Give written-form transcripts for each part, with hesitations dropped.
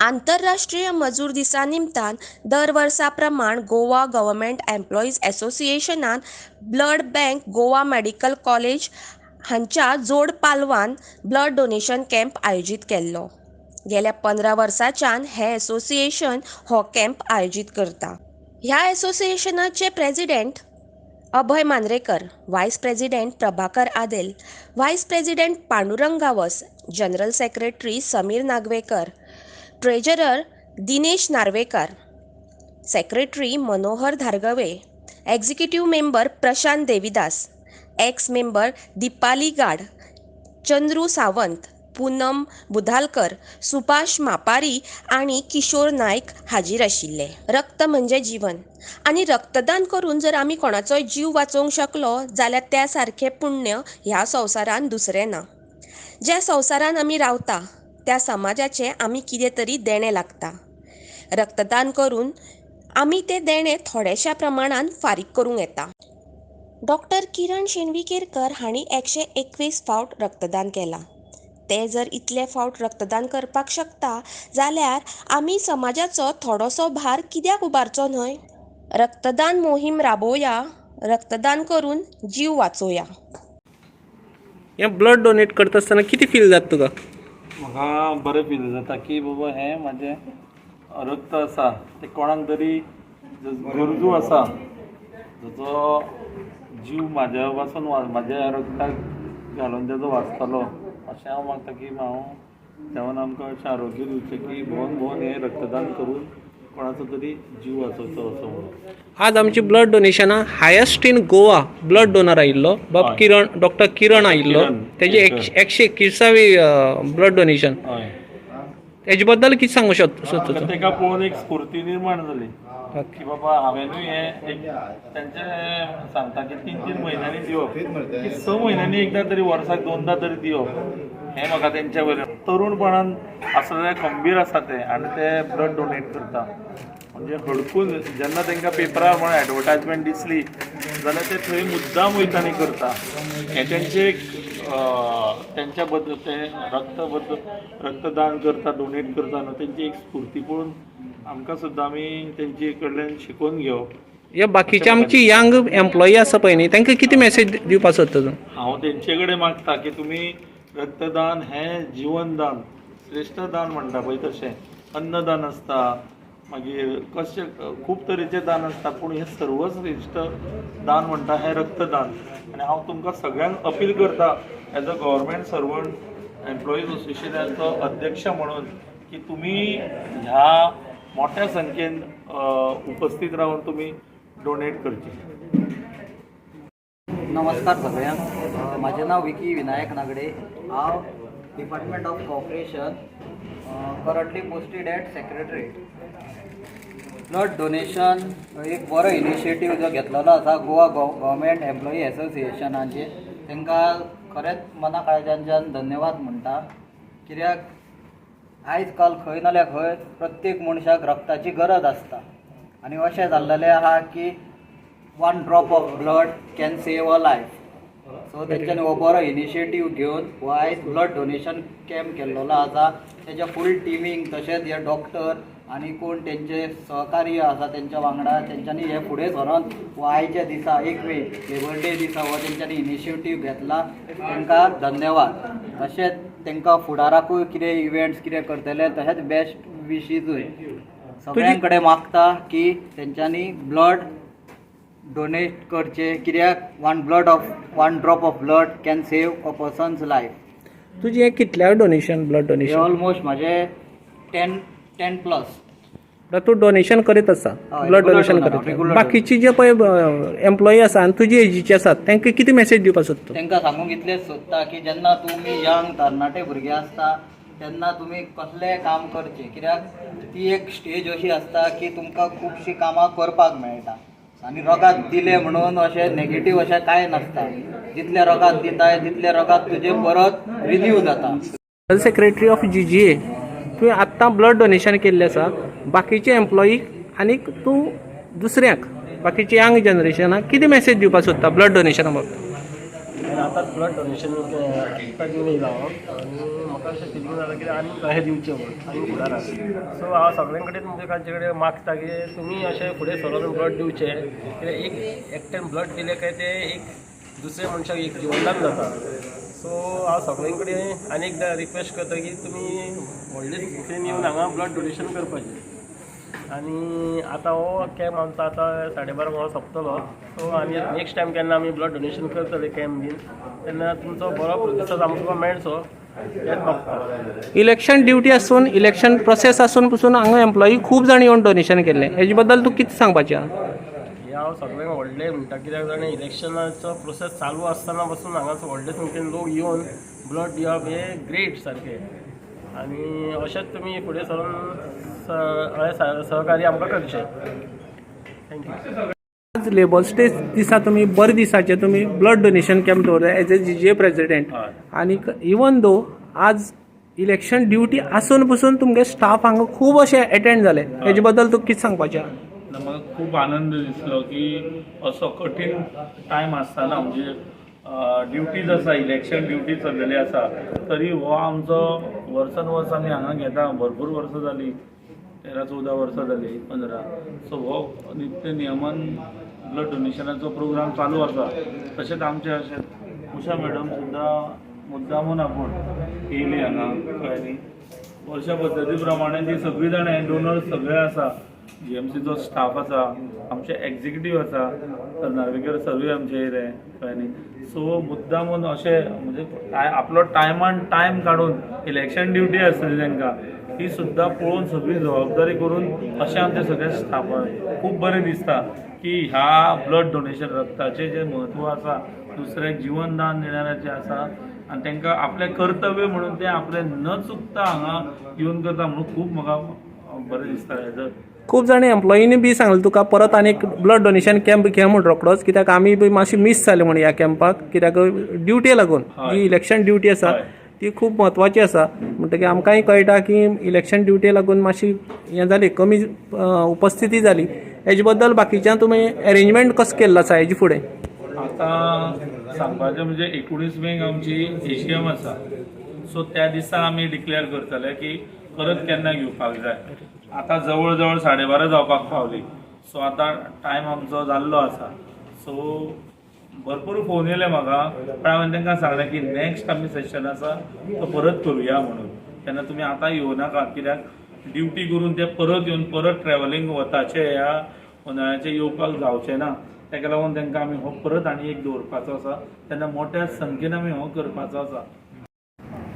आंतरराष्ट्रीय मजूर दिसा निमतान दर वर्सा प्रमाण गोवा गव्हर्मेंट एम्प्लॉईज असोसिएशनान blood bank Goa medical college हांच्या जोड पालवान ब्लड डोनेशन कॅम्प आयोजीत केल्लो. गेल्या 15 वर्सांच्यान हें असोसिएशन हो कॅम्प आयोजीत करता. ह्या असोसिएशनाचे president Abhay Mandrekar, vice president Prabhakar Adel, vice president Pandurang Gawas, general secretary Sameer Nagvekar, treasurer Dinesh Narvekar, secretary Manohar Dhargave, executive member Prashant Devidas, ex member Dipali Gad, Chandru Sawant, Poonam बुधालकर, Subhash Mapari आणि किशोर नायक हाजीर आशिल्ले. रक्त म्हणजे जीवन आणि रक्तदान करून जर आमी कोणाचोय जीव वाचोवंक शकलो जाल्यार त्या सारखें पुण्य ह्या संवसारान दुसरें ना. ज्या संवसारान आमी रावता त्या समाजाचें आमी कितें तरी देणें लागता. रक्तदान करून आमी तें देणें थोड्याशा प्रमाणान फारीक करूंक येता. डॉक्टर किरण शेणविकेरकर हांणी 121 फावट रक्तदान केलां. ते जर इतले फावट रक्तदान करपाक शकता जाल्यार आमी समाजाचो थोडोसो भार कित्याक उबारचो न्हय. रक्तदान मोहीम राबोवया, रक्तदान करून जीव वाचोवया. हें ब्लड डोनेट करता आसतना कितें फील जाता तुका? म्हाका बरें फील जाता की बाबा हें म्हाजें रक्त आसा तें कोणाक तरी गरजू आसा ताचो जीव म्हाज्या पासून म्हाज्या रक्ताक घालून तेजो वाचतलो अशें हांव मागता की हांव देवान आमकां अशें आरोग्य दिवचें की भोवन भोवन हें रक्तदान करून कोणाचो तरी जीव वाचोवचो असो म्हणून. आज आमची ब्लड डोनेशनां highest in Goa blood donor आयिल्लो बाब किरण, डॉक्टर किरण आयिल्लो. तेजे 121वी ब्लड डोनेशन. हय, हेजे बद्दल कितें सांगूं शकता? ताका पळोवन एक स्फूर्ती निर्माण जाली की बाबा हांवेनूय हें एक तेंचे सांगता की 3-3 म्हयन्यांनी दिवप की 6 म्हयन्यांनी एकदां तरी वर्साक 2दा तरी दिवप. हें म्हाका तेंच्या वयल्यान तरुणपणान आसलेले खंबीर आसा ते आनी ते ब्लड डोनेट करता. म्हणजे हडकून जेन्ना तांकां पेपरार म्हण एडवर्टायजमेंट दिसली जाल्यार ते थंय मुद्दाम वयतानी करता. हें तेंचे तेंच्या बद्दल ते रक्तदान करता, डोनेट करता न्हू, तेंची एक स्फूर्ती पळोवन आमकां सुद्दां आमी तेंचे कडल्यान शिकून घेवप. ह्या बाकीची आमची यंग एम्प्लॉई आसा पळय न्ही तांकां कितें मॅसेज दिवपाक सोदता तूं? हांव तेंचे कडेन मागता की तुमी रक्तदान हें जीवनदान, श्रेष्ठ दान म्हणटा पळय तशें. अन्नदान आसता, मागीर कशें खूब तरेचें दान आसता, पूण हें सर्वश्रेष्ठ दान म्हणटा हें रक्तदान. आनी हांव तुमकां सगळ्यांक अपील करता as a government servant employees असोसिएशनाचो अध्यक्ष म्हणून की तुमी ह्या मोठ्या संख्येन उपस्थित रावन तुमी डोनेट करचें. नमस्कार सगळ्यांक. म्हजें नांव विकी विनायक नागडे. हांव department of corporation currently posted at secretariat. Blood donation एक बरो इनिशिएटीव जो घेतलेलो आसा गोवा गव्हर्मेंट एम्प्लॉई असोसिएशनाचे. तांकां खरेंच मना काळजांच्यान धन्यवाद म्हणटा. कित्याक आयज काल खंय नाल्यार खंय प्रत्येक मनशाक रक्ताची गरज आसता आनी अशें जाल्लेलें आसा की 1 drop of blood can save a life. So तेंच्यांनी हो बरो इनिशिएटीव घेवन हो आयज ब्लड डोनेशन कॅम्प केल्लो आसा. तेच्या फूल टिमींक तशेंच हे डॉक्टर आनी कोण तेंचे सहकार्य आसा तेंच्या वांगडा तेंच्यांनी हे फुडें सरोन हो आयच्या दिसा 1 मे लेबर डे दिसा हो तेंच्यांनी इनिशिएटीव घेतला. तांकां धन्यवाद. तशेंच तांकां फुडाराकूय कितें इव्हेंट्स कितें करतले तशेंच बेस्ट विशीजूय सगळ्यां कडेन मागता की तेंच्यांनी ब्लड डोनेट करचे. कित्याक 1 drop of blood can save a persons life. तुजें हें कितल्या डोनेशन ब्लड हे डोनेशन? ऑलमोस्ट म्हजे 10 प्लस. तूं डोनेशन करीत आसा, ब्लड डोनेशन करीत. बाकीची जे पळय एम्प्लॉई आसा आनी तुजे एजीचे आसात तांकां कितें मॅसेज दिवपाक सोदता? तांकां सांगूंक इतलेंच सोदता की जेन्ना तुमी यंग तरणाटे भुरगे आसता तेन्ना तुमी कसलेंय काम करचें. कित्याक ती एक स्टेज अशी आसता की तुमकां खुबशीं कामां करपाक मेळटा आनी रगत दिलें म्हणून अशें नेगेटीव अशें कांय नासता. जितलें रगत दिताय तितलें रगत तुजें परत रिन्यू जाता. सेक्रेटरी ऑफ GGA तुवें आत्तां ब्लड डोनेशन केल्लें आसा. बाकीचे एम्प्लॉईक आनीक तूं दुसऱ्यांक बाकीच्या यंग जनरेशनाक कितें मॅसेज दिवपाक सोदता ब्लड डोनेशना बाबतींत? आतांच ब्लड डोनेशन घेवन येयला हांव आनी म्हाका अशें फिलींग जालां की आनी अशें दिवचें म्हणून आनी फुडाराक सो हांव सगळ्यां कडेन म्हणजे तांचे कडेन मागता की तुमी अशें फुडें सरून ब्लड दिवचें कित्याक एक एकट्यान ब्लड दिलें काय तें एक दुसऱ्या मनशाक एक जिवनदान जाता सो हांव सगळ्यां कडेन आनी एकदां रिक्वेस्ट करता की तुमी व्हडले संख्येन येवन हांगा ब्लड डोनेशन करपाचें आनी आतां हो कॅम्प आमचो आतां 12:30 हो सोंपतलो सो आनी नेक्स्ट टायम केन्ना आमी ब्लड डोनेशन करतले कॅम्प बीन तेन्ना तुमचो बरो प्रतिसाद आमकां मेळचो हेंच मागता. इलेक्शन ड्युटी आसून इलेक्शन प्रोसेस आसून पसून हांगा एम्प्लॉई खूब जाण येवन डोनेशन केल्लें हेजे बद्दल तूं कितें सांगपाचें आहा? हांव सगळ्यांक व्हडलें म्हणटा कित्याक जाणां इलेक्शनाचो प्रोसेस चालू आसतना पासून हांगा व्हडले संख्येन लोक येवन ब्लड दिवप हें ग्रेट सारकें आनी अशेंच तुमी फुडें सरून सहकार्य आमकां करचें. थँक्यू. आज लेबर्स डे दिसा तुमी बरे दिसाचे तुमी ब्लड डोनेशन कॅम्प दवरले एज ए जीजे प्रेसिडेंट आनी इवन दो आज इलेक्शन ड्युटी आसून पसून तुमगे स्टाफ हांगा खूब अशे अटेंड जाले हेजे बद्दल तूं कितें सांगपाचें आहा? म्हाका खूब आनंद दिसलो की असो कठीण टायम आसतना म्हणजे ड्युटीज आसा इलेक्शन ड्युटी चल्लेली आसा तरी हो आमचो वर्सान वर्स आमी हांगा घेता भरपूर वर्सां जालीं 13-14 वर्सां जालीं 15 सो हो नित्य नियमान ब्लड डोनेशनाचो प्रोग्राम चालू आसा तशेंच आमचे अशें उशा मॅडम सुद्दां मुद्दामून आपूण येयली हांगा कळ्ळें न्ही वर्षा पद्दती प्रमाणे जी सगळीं जाण डोनर्स सगळे आसा जीएमसीचो स्टाफ आसा आमचे एग्जिक्युटीव आसा तर नार्वेकर सर्वे आमचे येयले कळ्ळें न्ही सो मुद्दामून अशें म्हणजे आपलो टायमान टायम काडून इलेक्शन ड्युटी आसतली तांकां ही सुद्दां पळोवन सगळी जबाबदारी करून अशें आमचे सगळे स्टाफ खूब बरें दिसता की ह्या ब्लड डोनेशन रक्ताचें जें म्हत्व आसा दुसऱ्याक जिवनदान देणाऱ्याचें आसा आनी तांकां आपलें कर्तव्य म्हणून तें आपलें न चुकता हांगा येवन करता म्हणून खूब म्हाका बरें दिसता हेजो. खूब जाण एम्प्लॉईनी बी सांगलें तुका परत आनी एक ब्लड डोनेशन कॅम्प घे म्हण रोकडोच कित्याक आमी बी मातशी मिस जाले म्हण ह्या कॅम्पाक कित्याक ड्युटी लागून जी इलेक्शन ड्युटी आसा ती खूब म्हत्वाची आसा म्हणटकीर आमकांय कळटा की इलेक्शन ड्युटी लागून मातशी हें जाली कमी उपस्थिती जाली हेजे बद्दल बाकीच्यां तुमी अरेंजमेंट कसो केल्लो आसा हेजे फुडें? आतां सांगपाचें म्हणजे 19 मेक आमची एशियम आसा सो त्या दिसा आमी डिक्लेअर करतले की परत केन्ना घेवपाक जाय. आतां जवळ जवळ 12:30 जावपाक पावली सो आतां टायम आमचो जाल्लो आसा सो भरपूर फोन येयले म्हाका पण हांवें तांकां सांगलें की नेक्स्ट आमी सेशन आसा तो परत करुया म्हणून तेन्ना तुमी आतां येवनाका कित्याक ड्युटी करून ते परत येवन परत ट्रॅव्हलिंग वताचे ह्या उन्हाळ्याचे येवपाक जावचें ना ताका लागून तांकां आमी हो परत आनी एक दवरपाचो आसा तेन्ना मोठ्या संख्येन आमी हो करपाचो आसा.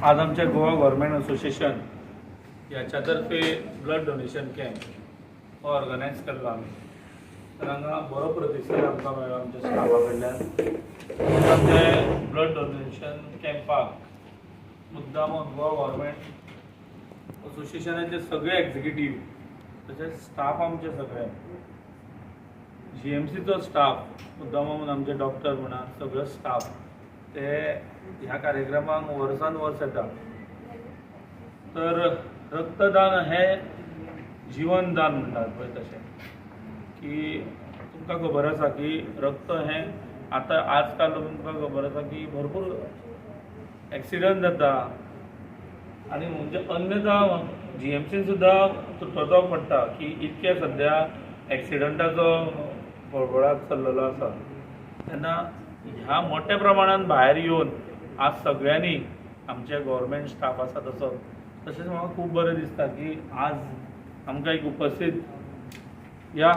आज आमच्या गोवा गव्हर्मेंट असोसिएशन ह्याच्या तर्फे ब्लड डोनेशन कॅम्प हो ऑर्गनायज केल्लो आमी तर हांगा बरो प्रतिसाद आमकां मेळ्ळो आमच्या स्टाफा कडल्यान आमचे ब्लड डोनेशन कॅम्पाक मुद्दामून गोवा गव्हर्मेंट असोसिएशनाचे सगळे एग्जिक्युटीव तशेंच स्टाफ आमचे सगळे जीएमसीचो स्टाफ मुद्दामून आमचे डॉक्टर म्हणा सगळो स्टाफ ते ह्या कार्यक्रमाक वर्सान वर्स येता. तर रक्तदान हें जिवनदान म्हणटात पळय तशें की तुमकां खबर आसा की रक्त हें आतां आजकाल तुमकां खबर आसा की भरपूर एक्सिडंट जाता आनी म्हणजे अन्यथा जीएमसीन सुद्दां तुटतो पडटा की इतके सद्या एक्सिडंटाचो बळबळाट चल्लेलो आसा तेन्ना ह्या मोठ्या प्रमाणान भायर येवन आज सगळ्यांनी आमचे गव्हर्मेंट स्टाफ आसा तसो तशेंच म्हाका खूब बरें दिसता की आज आमकां एक उपस्थित या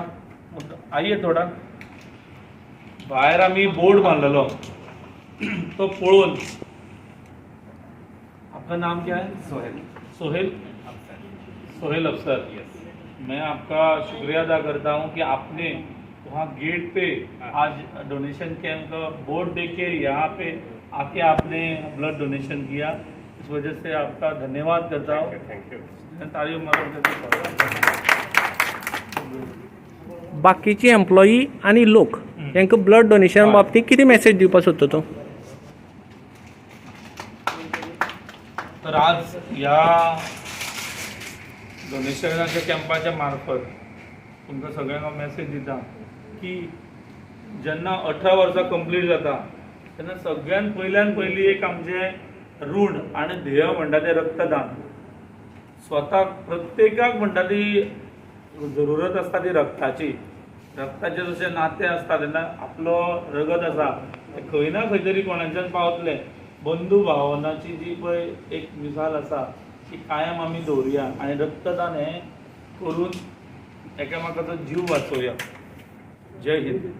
आइए थोडा भायर आमी बोर्ड बांधलेलो तो पळोवन आपका नाम क्या है? सोहेल. सोहेल सोहेल अफसर. मैं आपका शुक्रिया अदा करता हूँ कि आपने वहाँ गेट पे आज डोनेशन कैंप का बोर्ड देके यहाँ पे आके आपने ब्लड डोनेशन किया इस वजह से आपका धन्यवाद करता हूँ. Thank you. तारीफ बाकीचे एम्प्लॉई आणि लोक तांकां ब्लड डोनेशन बाबतींत कितें मेसेज दिवपाक सोदता तूं? तर आज ह्या डोनेशनाच्या कॅम्पाच्या मार्फत तुमकां सगळ्यांक मेसेज दिता की जेन्ना 18 वर्सां कंप्लीट जाता तेन्ना सगळ्यान पयली एक आमचें ऋण आनी ध्येय म्हणटा तें रक्तदान. स्वताक प्रत्येकाक म्हणटा ती जरुरत आसता ती रक्ताची. रक्ताचें जशें नातें आसता तेन्ना आपलो रगत आसा तें खंय ना खंय तरी कोणाच्यान पावतलें. बंधू भावनाची जी पळय एक मिसाल आसा ती कायम आमी दवरुया आनी रक्तदान हें करून एकामेकाचो जीव वाचोवया. जय हिंद.